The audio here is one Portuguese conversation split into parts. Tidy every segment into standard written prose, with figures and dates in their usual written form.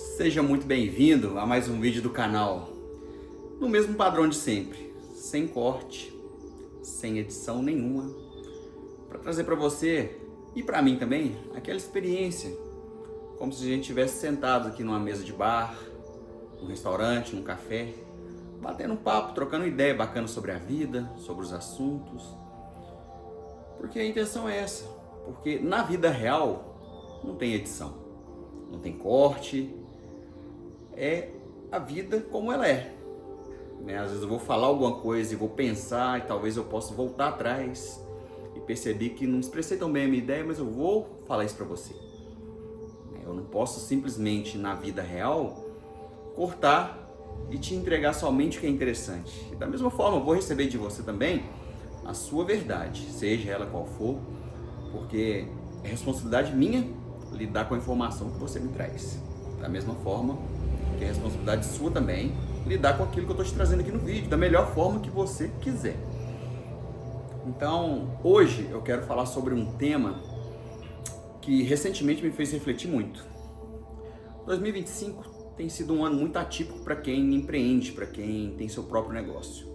Seja muito bem-vindo a mais um vídeo do canal, no mesmo padrão de sempre, sem corte, sem edição nenhuma, para trazer para você e para mim também aquela experiência, como se a gente estivesse sentado aqui numa mesa de bar, num restaurante, num café, batendo um papo, trocando ideia bacana sobre a vida, sobre os assuntos, porque a intenção é essa, porque na vida real não tem edição, não tem corte, é a vida como ela é, né? Às vezes eu vou falar alguma coisa e vou pensar e talvez eu possa voltar atrás e perceber que não expressei tão bem a minha ideia, mas eu vou falar isso para você. Eu não posso simplesmente na vida real cortar e te entregar somente o que é interessante. E da mesma forma eu vou receber de você também a sua verdade, seja ela qual for, porque é responsabilidade minha lidar com a informação que você me traz. Da mesma forma que é responsabilidade sua também lidar com aquilo que eu estou te trazendo aqui no vídeo, da melhor forma que você quiser. Então, hoje eu quero falar sobre um tema que recentemente me fez refletir muito. 2025 tem sido um ano muito atípico para quem empreende, para quem tem seu próprio negócio.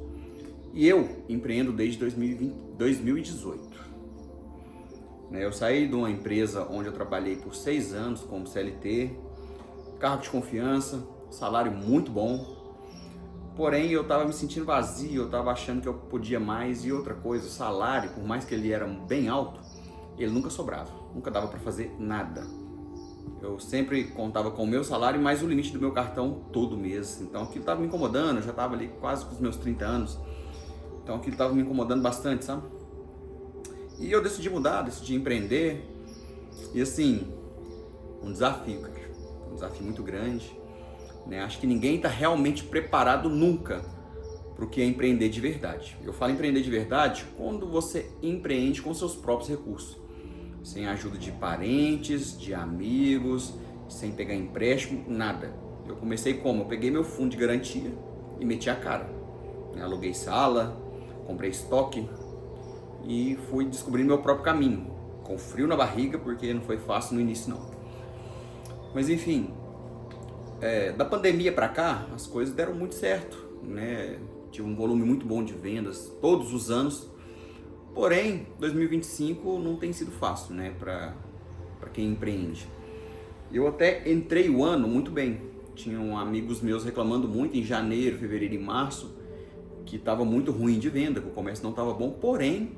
E eu empreendo desde 2018. Eu saí de uma empresa onde eu trabalhei por 6 anos como CLT, cargo de confiança, salário muito bom, porém eu estava me sentindo vazio, eu estava achando que eu podia mais. E outra coisa, o salário, por mais que ele era bem alto, ele nunca sobrava, nunca dava para fazer nada. Eu sempre contava com o meu salário mais o limite do meu cartão todo mês, então aquilo estava me incomodando. Eu já estava ali quase com os meus 30 anos, então aquilo estava me incomodando bastante, sabe? E eu decidi mudar, decidi empreender, e assim, um desafio, cara, um desafio muito grande, né? Acho que ninguém está realmente preparado nunca para o que é empreender de verdade. Eu falo empreender de verdade quando você empreende com seus próprios recursos, sem a ajuda de parentes, de amigos, sem pegar empréstimo, nada. Eu comecei como? Eu peguei meu fundo de garantia e meti a cara, né? Aluguei sala, comprei estoque e fui descobrindo meu próprio caminho, com frio na barriga, porque não foi fácil no início não. Mas enfim, da pandemia para cá, as coisas deram muito certo, né? Tive um volume muito bom de vendas todos os anos, porém 2025 não tem sido fácil, né, para quem empreende. Eu até entrei o ano muito bem, tinham amigos meus reclamando muito em janeiro, fevereiro e março, que estava muito ruim de venda, que o comércio não estava bom, porém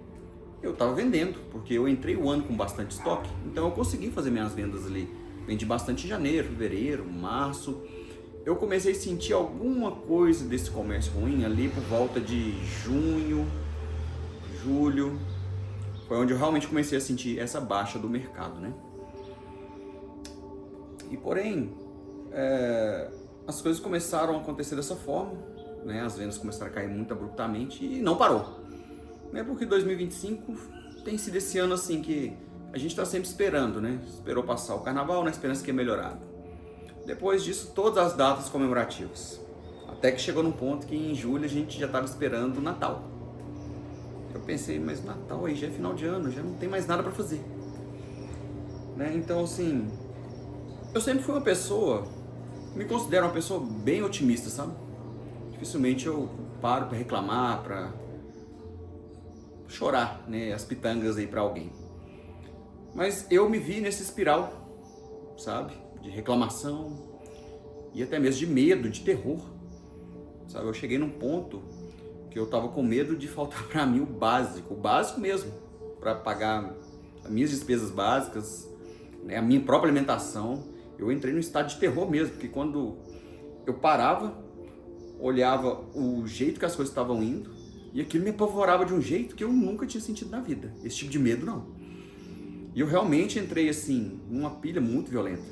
eu estava vendendo, porque eu entrei o ano com bastante estoque, então eu consegui fazer minhas vendas ali. Vendi bastante em janeiro, fevereiro, março. Eu comecei a sentir alguma coisa desse comércio ruim ali por volta de junho, julho. Foi onde eu realmente comecei a sentir essa baixa do mercado, né? E porém, as coisas começaram a acontecer dessa forma, né? As vendas começaram a cair muito abruptamente e não parou. Né? Porque 2025 tem sido esse ano assim que a gente está sempre esperando, né? Esperou passar o carnaval na esperança que ia melhorar. Depois disso, todas as datas comemorativas. Até que chegou num ponto que em julho a gente já estava esperando o Natal. Eu pensei, mas Natal aí já é final de ano, já não tem mais nada para fazer. Né? Então assim, eu sempre fui uma pessoa, me considero uma pessoa bem otimista, sabe? Dificilmente eu paro para reclamar, para chorar, né, as pitangas aí para alguém. Mas eu me vi nessa espiral, sabe? De reclamação e até mesmo de medo, de terror, sabe? Eu cheguei num ponto que eu tava com medo de faltar para mim o básico mesmo, para pagar as minhas despesas básicas, né, a minha própria alimentação. Eu entrei num estado de terror mesmo, porque quando eu parava, olhava o jeito que as coisas estavam indo e aquilo me apavorava de um jeito que eu nunca tinha sentido na vida. Esse tipo de medo não. E eu realmente entrei assim, numa pilha muito violenta,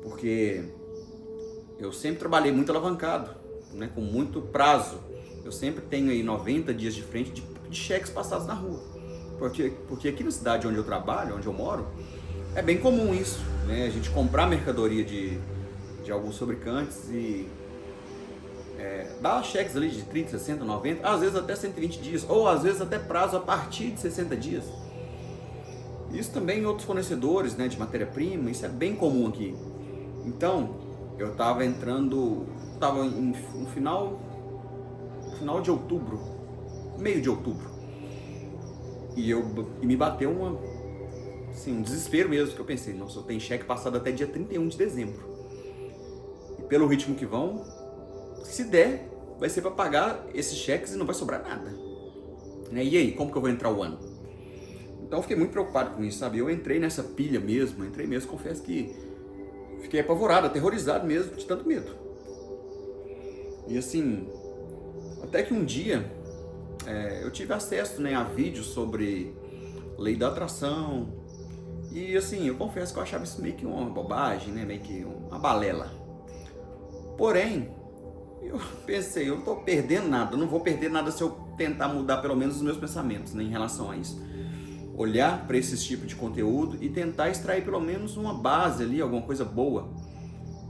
porque eu sempre trabalhei muito alavancado, né, com muito prazo. Eu sempre tenho aí 90 dias de frente de cheques passados na rua, porque aqui na cidade onde eu trabalho, onde eu moro, é bem comum isso, né, a gente comprar mercadoria de alguns fabricantes e dar cheques ali de 30, 60, 90, às vezes até 120 dias, ou às vezes até prazo a partir de 60 dias. Isso também em outros fornecedores, né, de matéria-prima, isso é bem comum aqui. Então, eu estava entrando, estava no final de outubro, meio de outubro, e me bateu um desespero mesmo, que eu pensei, nossa, eu tenho cheque passado até dia 31 de dezembro, e pelo ritmo que vão, se der, vai ser para pagar esses cheques e não vai sobrar nada, né? E aí, como que eu vou entrar o ano? Então eu fiquei muito preocupado com isso, sabe? Eu entrei nessa pilha mesmo, confesso que fiquei apavorado, aterrorizado mesmo, de tanto medo. E assim, até que um dia eu tive acesso, né, a vídeos sobre lei da atração. E assim, eu confesso que eu achava isso meio que uma bobagem, né, meio que uma balela. Porém, eu pensei, eu não tô perdendo nada, eu não vou perder nada se eu tentar mudar pelo menos os meus pensamentos, né, em relação a isso. Olhar para esse tipo de conteúdo e tentar extrair pelo menos uma base ali, alguma coisa boa.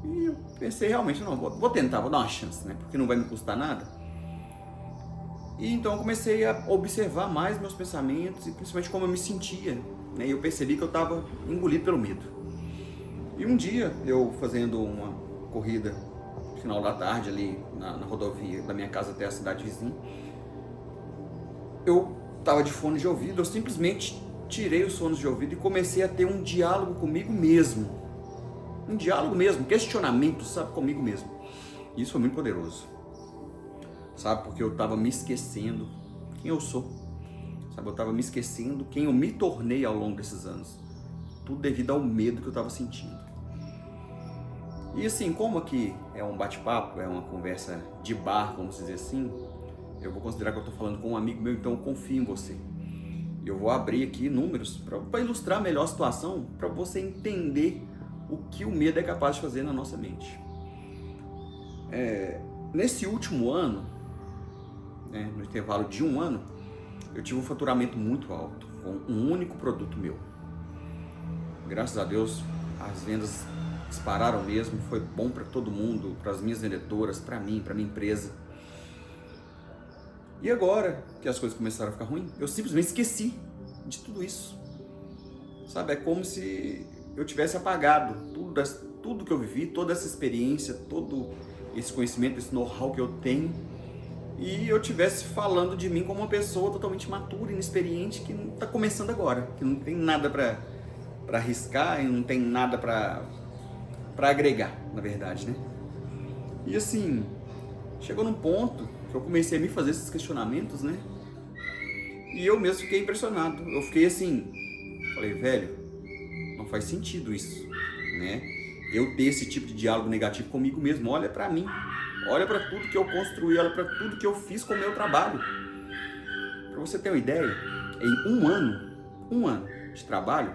E eu pensei, realmente, não, vou tentar, vou dar uma chance, né? Porque não vai me custar nada. E então eu comecei a observar mais meus pensamentos e principalmente como eu me sentia, né? E eu percebi que eu estava engolido pelo medo. E um dia, eu fazendo uma corrida no final da tarde ali na rodovia da minha casa até a cidade vizinha, eu estava de fone de ouvido, eu simplesmente tirei os fones de ouvido e comecei a ter um diálogo comigo mesmo. Um diálogo mesmo, questionamento, sabe, comigo mesmo. Isso foi muito poderoso. Sabe, porque eu estava me esquecendo quem eu sou. Sabe, eu estava me esquecendo quem eu me tornei ao longo desses anos. Tudo devido ao medo que eu estava sentindo. E assim, como aqui é um bate-papo, é uma conversa de bar, vamos dizer assim, eu vou considerar que eu estou falando com um amigo meu, então eu confio em você. Eu vou abrir aqui números para ilustrar melhor a situação, para você entender o que o medo é capaz de fazer na nossa mente. Nesse último ano, né, no intervalo de um ano, eu tive um faturamento muito alto, com um único produto meu. Graças a Deus, as vendas dispararam mesmo, foi bom para todo mundo, para as minhas vendedoras, para mim, para minha empresa. E agora que as coisas começaram a ficar ruins, eu simplesmente esqueci de tudo isso. Sabe, é como se eu tivesse apagado tudo que eu vivi, toda essa experiência, todo esse conhecimento, esse know-how que eu tenho, e eu estivesse falando de mim como uma pessoa totalmente matura, inexperiente, que não está começando agora, que não tem nada para arriscar e não tem nada para agregar, na verdade, né? E assim, chegou num ponto que eu comecei a me fazer esses questionamentos, né? E eu mesmo fiquei impressionado. Eu fiquei assim, falei, velho, não faz sentido isso, né? Eu ter esse tipo de diálogo negativo comigo mesmo. Olha pra mim, olha pra tudo que eu construí, olha pra tudo que eu fiz com o meu trabalho. Pra você ter uma ideia, em um ano de trabalho,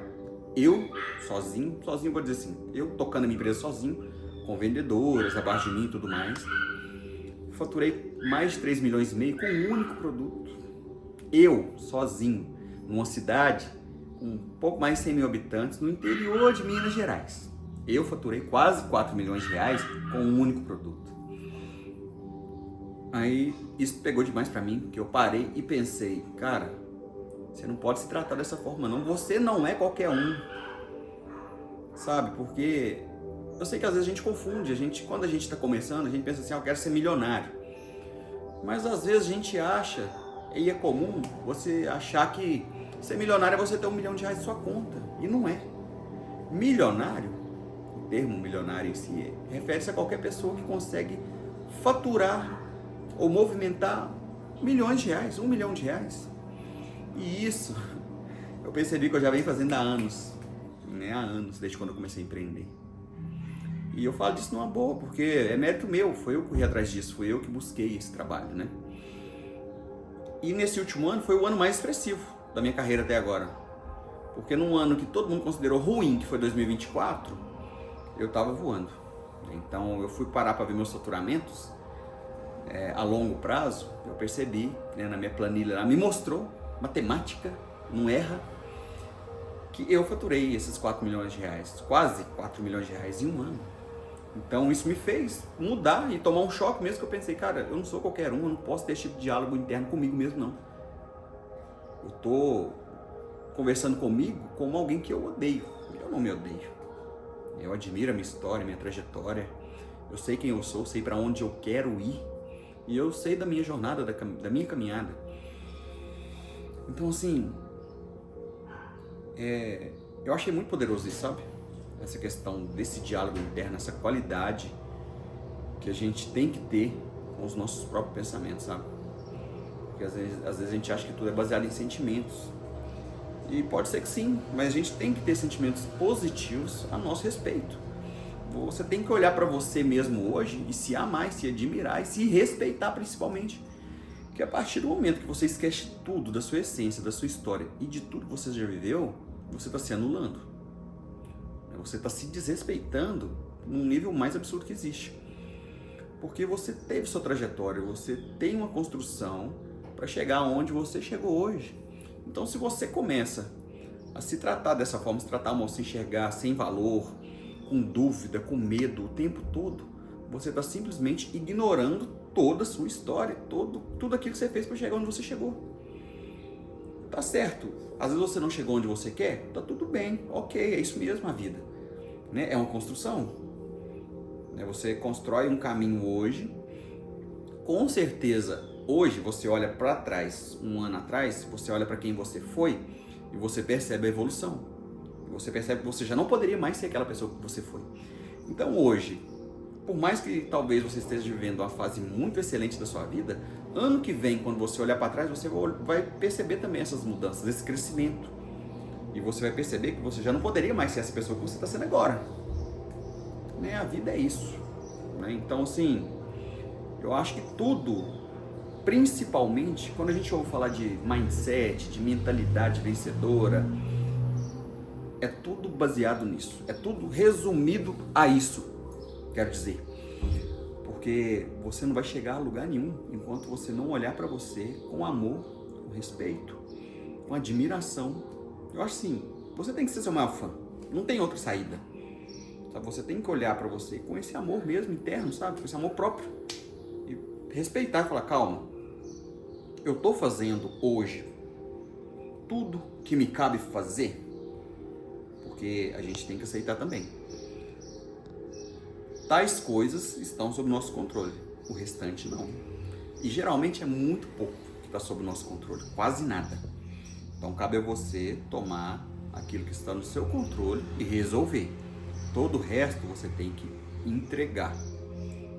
eu sozinho vou dizer assim, eu tocando a minha empresa sozinho, com vendedoras abaixo de mim e tudo mais, faturei mais de 3 milhões e meio com um único produto. Eu, sozinho, numa cidade com um pouco mais de 100 mil habitantes, no interior de Minas Gerais. Eu faturei quase 4 milhões de reais com um único produto. Aí isso pegou demais pra mim, que eu parei e pensei, cara, você não pode se tratar dessa forma não, você não é qualquer um, sabe, porque eu sei que às vezes a gente confunde, quando a gente está começando, a gente pensa assim, eu quero ser milionário, mas às vezes a gente acha, e é comum você achar que ser milionário é você ter R$1 milhão em sua conta, e não é. Milionário, o termo milionário em si, refere-se a qualquer pessoa que consegue faturar ou movimentar milhões de reais, R$1 milhão. E isso, eu percebi que eu já venho fazendo há anos, né? Há anos, desde quando eu comecei a empreender. E eu falo disso numa boa, porque é mérito meu, foi eu que corri atrás disso, foi eu que busquei esse trabalho, né? E nesse último ano foi o ano mais expressivo da minha carreira até agora. Porque num ano que todo mundo considerou ruim, que foi 2024, eu estava voando. Então eu fui parar para ver meus faturamentos a longo prazo, eu percebi, né, na minha planilha, ela me mostrou, matemática, não erra, que eu faturei esses 4 milhões de reais, quase 4 milhões de reais em um ano. Então isso me fez mudar e tomar um choque mesmo, que eu pensei, cara, eu não sou qualquer um, eu não posso ter esse tipo de diálogo interno comigo mesmo, não. Eu tô conversando comigo como alguém que eu odeio. Eu não me odeio. Eu admiro a minha história, a minha trajetória. Eu sei quem eu sou, sei para onde eu quero ir e eu sei da minha jornada, da minha caminhada. Então, assim, eu achei muito poderoso isso, sabe? Essa questão desse diálogo interno, essa qualidade que a gente tem que ter com os nossos próprios pensamentos, sabe? Porque às vezes a gente acha que tudo é baseado em sentimentos. E pode ser que sim, mas a gente tem que ter sentimentos positivos a nosso respeito. Você tem que olhar para você mesmo hoje e se amar, se admirar e se respeitar principalmente. Porque a partir do momento que você esquece tudo da sua essência, da sua história e de tudo que você já viveu, você está se anulando. Você está se desrespeitando num nível mais absurdo que existe. Porque você teve sua trajetória, você tem uma construção para chegar onde você chegou hoje. Então, se você começa a se tratar dessa forma, se tratar mal, se enxergar sem valor, com dúvida, com medo o tempo todo, você está simplesmente ignorando toda a sua história, tudo aquilo que você fez para chegar onde você chegou. Tá certo, às vezes você não chegou onde você quer, tá tudo bem, ok, é isso mesmo a vida. É uma construção. Você constrói um caminho hoje, com certeza, hoje você olha para trás, um ano atrás, você olha para quem você foi e você percebe a evolução. Você percebe que você já não poderia mais ser aquela pessoa que você foi. Então hoje, por mais que talvez você esteja vivendo uma fase muito excelente da sua vida, ano que vem, quando você olhar para trás, você vai perceber também essas mudanças, esse crescimento. E você vai perceber que você já não poderia mais ser essa pessoa que você está sendo agora. A vida é isso. Então, assim, eu acho que tudo, principalmente quando a gente ouve falar de mindset, de mentalidade vencedora, é tudo baseado nisso. É tudo resumido a isso, quero dizer. Porque você não vai chegar a lugar nenhum enquanto você não olhar para você com amor, com respeito, com admiração. Eu acho assim, você tem que ser seu maior fã. Não tem outra saída. Sabe? Você tem que olhar para você com esse amor mesmo interno, sabe? Com esse amor próprio. E respeitar e falar, calma, eu tô fazendo hoje tudo que me cabe fazer, porque a gente tem que aceitar também. Tais coisas estão sob nosso controle, o restante não. E geralmente é muito pouco que está sob nosso controle, quase nada. Então cabe a você tomar aquilo que está no seu controle e resolver. Todo o resto você tem que entregar.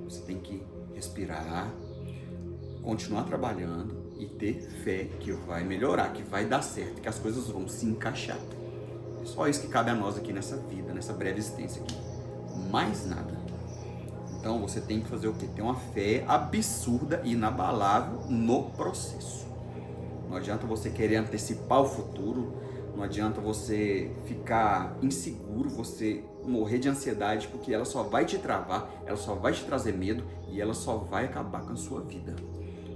Você tem que respirar, continuar trabalhando e ter fé que vai melhorar, que vai dar certo, que as coisas vão se encaixar. É só isso que cabe a nós aqui nessa vida, nessa breve existência aqui. Mais nada. Então você tem que fazer o quê? Ter uma fé absurda e inabalável no processo. Não adianta você querer antecipar o futuro, não adianta você ficar inseguro, você morrer de ansiedade, porque ela só vai te travar, ela só vai te trazer medo e ela só vai acabar com a sua vida.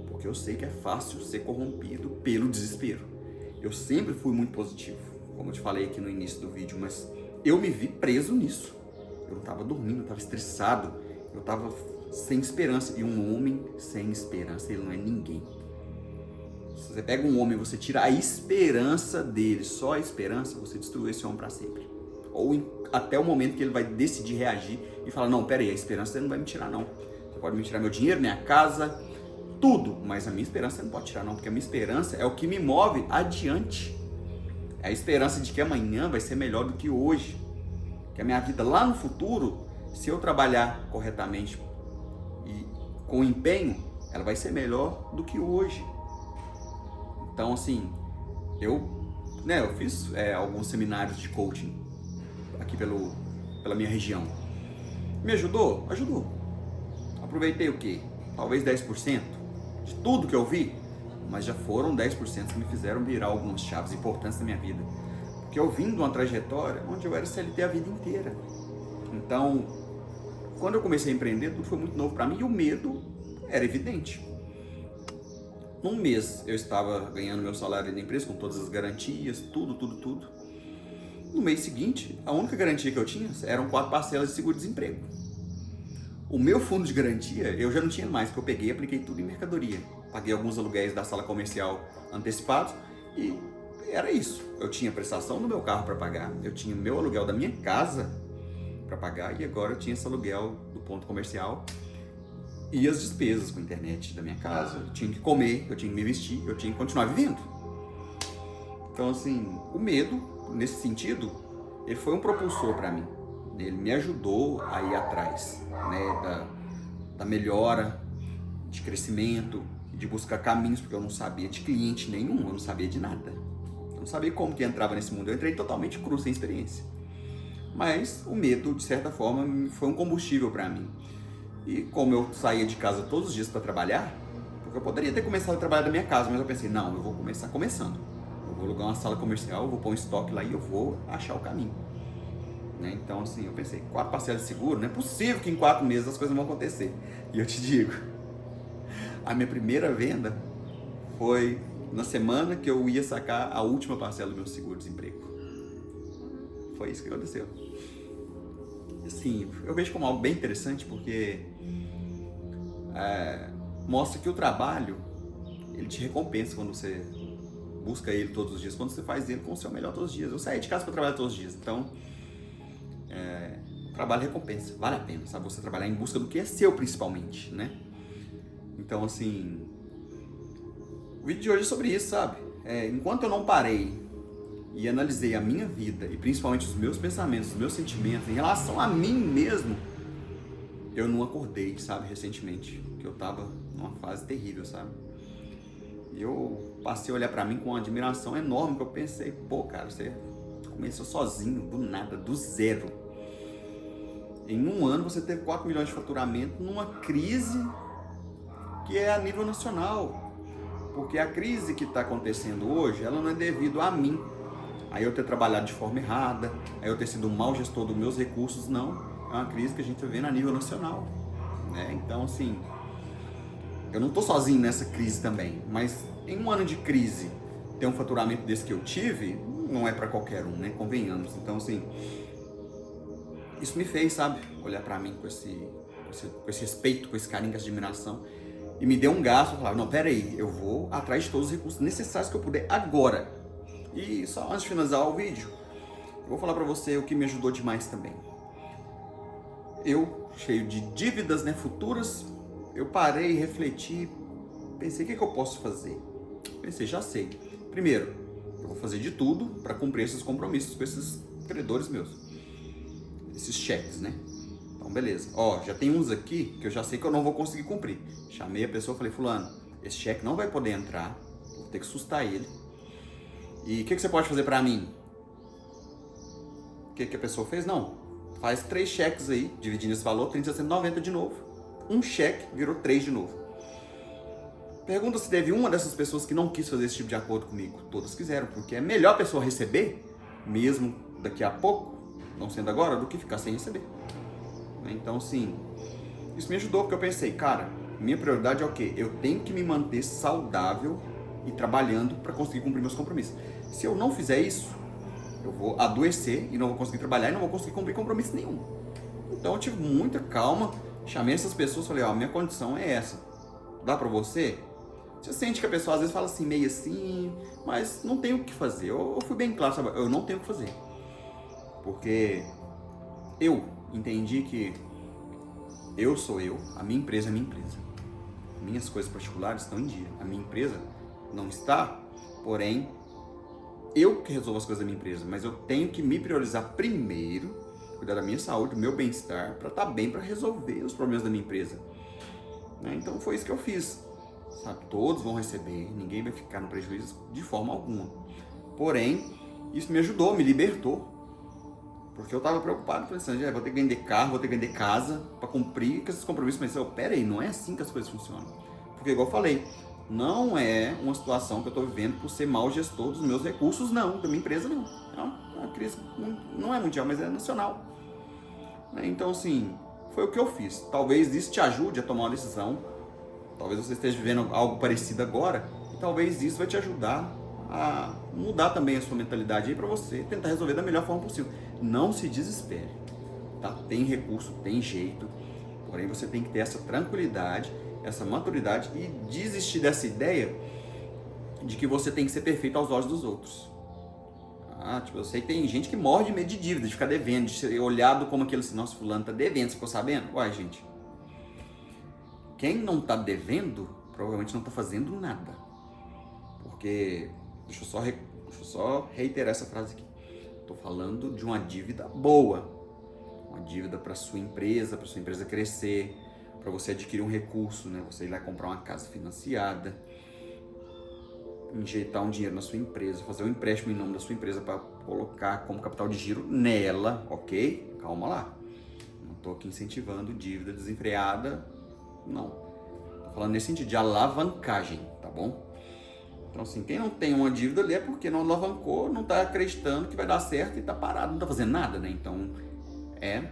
Porque eu sei que é fácil ser corrompido pelo desespero. Eu sempre fui muito positivo, como eu te falei aqui no início do vídeo, mas eu me vi preso nisso. Eu não estava dormindo, eu estava estressado, eu estava sem esperança. E um homem sem esperança, ele não é ninguém. Se você pega um homem e você tira a esperança dele, só a esperança, você destruiu esse homem para sempre. Ou até o momento que ele vai decidir reagir e falar, não, peraí, a esperança você não vai me tirar não. Você pode me tirar meu dinheiro, minha casa, tudo, mas a minha esperança você não pode tirar não, porque a minha esperança é o que me move adiante. É a esperança de que amanhã vai ser melhor do que hoje. Que a minha vida lá no futuro, se eu trabalhar corretamente e com empenho, ela vai ser melhor do que hoje. Então, assim, eu fiz alguns seminários de coaching aqui pela minha região. Me ajudou? Ajudou. Aproveitei o quê? Talvez 10% de tudo que eu vi, mas já foram 10% que me fizeram virar algumas chaves importantes da minha vida. Porque eu vim de uma trajetória onde eu era CLT a vida inteira. Então, quando eu comecei a empreender, tudo foi muito novo para mim e o medo era evidente. Num mês eu estava ganhando meu salário da empresa com todas as garantias, tudo. No mês seguinte, a única garantia que eu tinha eram 4 parcelas de seguro-desemprego. O meu fundo de garantia eu já não tinha mais, porque eu peguei e apliquei tudo em mercadoria. Paguei alguns aluguéis da sala comercial antecipados e era isso. Eu tinha prestação do meu carro para pagar, eu tinha o meu aluguel da minha casa para pagar, e agora eu tinha esse aluguel do ponto comercial e as despesas com a internet da minha casa. Eu tinha que comer, eu tinha que me vestir, eu tinha que continuar vivendo. Então, assim, o medo, nesse sentido, ele foi um propulsor para mim. Ele me ajudou a ir atrás, né, da melhora, de crescimento, de buscar caminhos, porque eu não sabia de cliente nenhum, eu não sabia de nada. Eu não sabia como que entrava nesse mundo. Eu entrei totalmente cru, sem experiência. Mas o medo, de certa forma, foi um combustível para mim. E como eu saía de casa todos os dias para trabalhar, porque eu poderia ter começado a trabalhar da minha casa, mas eu pensei, não, eu vou começar começando. Eu vou alugar uma sala comercial, eu vou pôr um estoque lá e eu vou achar o caminho. Né? Então, assim, eu pensei, 4 parcelas de seguro, não é possível que em 4 meses as coisas vão acontecer. E eu te digo, a minha primeira venda foi na semana que eu ia sacar a última parcela do meu seguro-desemprego. Foi isso que aconteceu. Assim, eu vejo como algo bem interessante porque mostra que o trabalho, ele te recompensa quando você busca ele todos os dias, quando você faz ele com o seu melhor todos os dias. Eu saí de casa para trabalhar todos os dias, então trabalho recompensa, vale a pena, sabe? Você trabalhar em busca do que é seu principalmente, né? Então, assim, o vídeo de hoje é sobre isso, sabe? Enquanto eu não parei e analisei a minha vida e principalmente os meus pensamentos, os meus sentimentos em relação a mim mesmo, eu não acordei, sabe, recentemente, que eu tava numa fase terrível, sabe? E eu passei a olhar pra mim com uma admiração enorme, que eu pensei, pô, cara, você começou sozinho, do nada, do zero. Em um ano você teve 4 milhões de faturamento numa crise que é a nível nacional. Porque a crise que está acontecendo hoje, ela não é devido a mim. Aí eu ter trabalhado de forma errada, aí eu ter sido um mau gestor dos meus recursos, não. É uma crise que a gente está vendo a nível nacional. Né? Então, assim, eu não estou sozinho nessa crise também. Mas em um ano de crise, ter um faturamento desse que eu tive, não é para qualquer um, né? Convenhamos. Então, assim, isso me fez, sabe, olhar para mim com esse respeito, com esse carinho, com essa admiração. E me deu um gás para falar, não, peraí, eu vou atrás de todos os recursos necessários que eu puder agora. E só antes de finalizar o vídeo, eu vou falar para você o que me ajudou demais também. Eu, cheio de dívidas, né, futuras, eu parei, refleti, pensei, o que eu posso fazer? Pensei, já sei. Primeiro, eu vou fazer de tudo para cumprir esses compromissos com esses credores meus. Esses cheques, né? Então, beleza. Ó, já tem uns aqui que eu já sei que eu não vou conseguir cumprir. Chamei a pessoa e falei, fulano, esse cheque não vai poder entrar, vou ter que sustar ele. E o que você pode fazer pra mim? O que a pessoa fez? Não, faz 3 cheques aí, dividindo esse valor, 390 de novo. Um cheque virou 3 de novo. Pergunta se teve uma dessas pessoas que não quis fazer esse tipo de acordo comigo. Todas quiseram, porque é melhor a pessoa receber, mesmo daqui a pouco, não sendo agora, do que ficar sem receber. Então, sim, isso me ajudou, porque eu pensei, cara, minha prioridade é o quê? Eu tenho que me manter saudável e trabalhando para conseguir cumprir meus compromissos. Se eu não fizer isso, eu vou adoecer e não vou conseguir trabalhar e não vou conseguir cumprir compromisso nenhum. Então eu tive muita calma, chamei essas pessoas, falei, ó, minha condição é essa. Dá para você? Você sente que a pessoa às vezes fala assim, meio assim, mas não tem o que fazer. Eu fui bem claro, sabe? Eu não tenho o que fazer. Porque eu entendi que eu sou eu, a minha empresa é a minha empresa. Minhas coisas particulares estão em dia. A minha empresa não está, porém, eu que resolvo as coisas da minha empresa, mas eu tenho que me priorizar primeiro, cuidar da minha saúde, do meu bem-estar, para estar bem, para resolver os problemas da minha empresa. Então foi isso que eu fiz. Sabe? Todos vão receber, ninguém vai ficar no prejuízo de forma alguma. Porém, isso me ajudou, me libertou. Porque eu estava preocupado, pensando, vou ter que vender carro, vou ter que vender casa para cumprir com esses compromissos. Mas peraí, não é assim que as coisas funcionam. Porque, igual eu falei, não é uma situação que eu estou vivendo por ser mau gestor dos meus recursos, não, da minha empresa, não. É uma crise, não é mundial, mas é nacional. Então, assim, foi o que eu fiz. Talvez isso te ajude a tomar uma decisão. Talvez você esteja vivendo algo parecido agora. E talvez isso vai te ajudar a mudar também a sua mentalidade aí para você tentar resolver da melhor forma possível. Não se desespere, tá? Tem recurso, tem jeito, porém você tem que ter essa tranquilidade, essa maturidade e desistir dessa ideia de que você tem que ser perfeito aos olhos dos outros. tá? Tipo, eu sei que tem gente que morre de medo de dívida, de ficar devendo, de ser olhado como aquele assim, nossa, fulano tá devendo, você ficou sabendo? Uai, gente, quem não tá devendo, provavelmente não tá fazendo nada. Porque, deixa eu só reiterar essa frase aqui. Tô falando de uma dívida boa, uma dívida para sua empresa crescer, para você adquirir um recurso, né? Você ir lá comprar uma casa financiada, injetar um dinheiro na sua empresa, fazer um empréstimo em nome da sua empresa para colocar como capital de giro nela, ok? Calma lá. Não estou aqui incentivando dívida desenfreada, não. Estou falando nesse sentido de alavancagem, tá bom? Então, assim, quem não tem uma dívida ali é porque não alavancou, não está acreditando que vai dar certo e está parado, não está fazendo nada, né? Então, é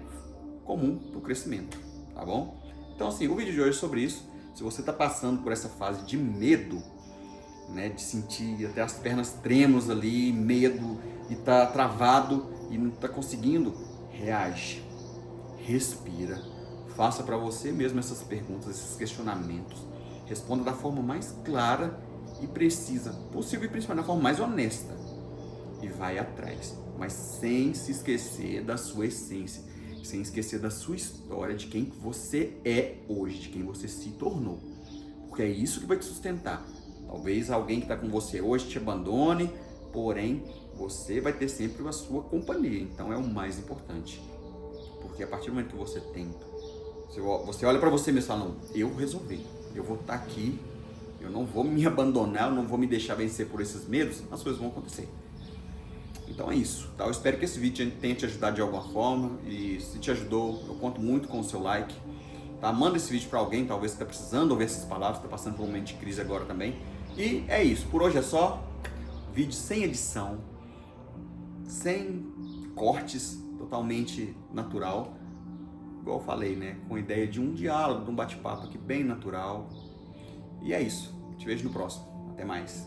comum para o crescimento, tá bom? Então, assim, o vídeo de hoje é sobre isso. Se você está passando por essa fase de medo, né, de sentir até as pernas trêmulas ali, medo, e tá travado e não está conseguindo, reage, respira, faça para você mesmo essas perguntas, esses questionamentos, responda da forma mais clara e precisa possível e principalmente da forma mais honesta e vai atrás, mas sem se esquecer da sua essência, sem esquecer da sua história, de quem você é hoje, de quem você se tornou, porque é isso que vai te sustentar. Talvez alguém que está com você hoje te abandone, porém você vai ter sempre a sua companhia, então é o mais importante, porque a partir do momento que você tem, você olha para você mesmo e fala, não, eu vou resolver, eu vou estar aqui, eu não vou me abandonar, eu não vou me deixar vencer por esses medos, as coisas vão acontecer. Então é isso, tá? Eu espero que esse vídeo tenha te ajudado de alguma forma e se te ajudou, eu conto muito com o seu like, tá? Manda esse vídeo para alguém, talvez você está precisando ouvir essas palavras, está passando por um momento de crise agora também. E é isso, por hoje é só, vídeo sem edição, sem cortes, totalmente natural, igual eu falei, né? Com a ideia de um diálogo, de um bate-papo aqui bem natural. E é isso, te vejo no próximo, até mais.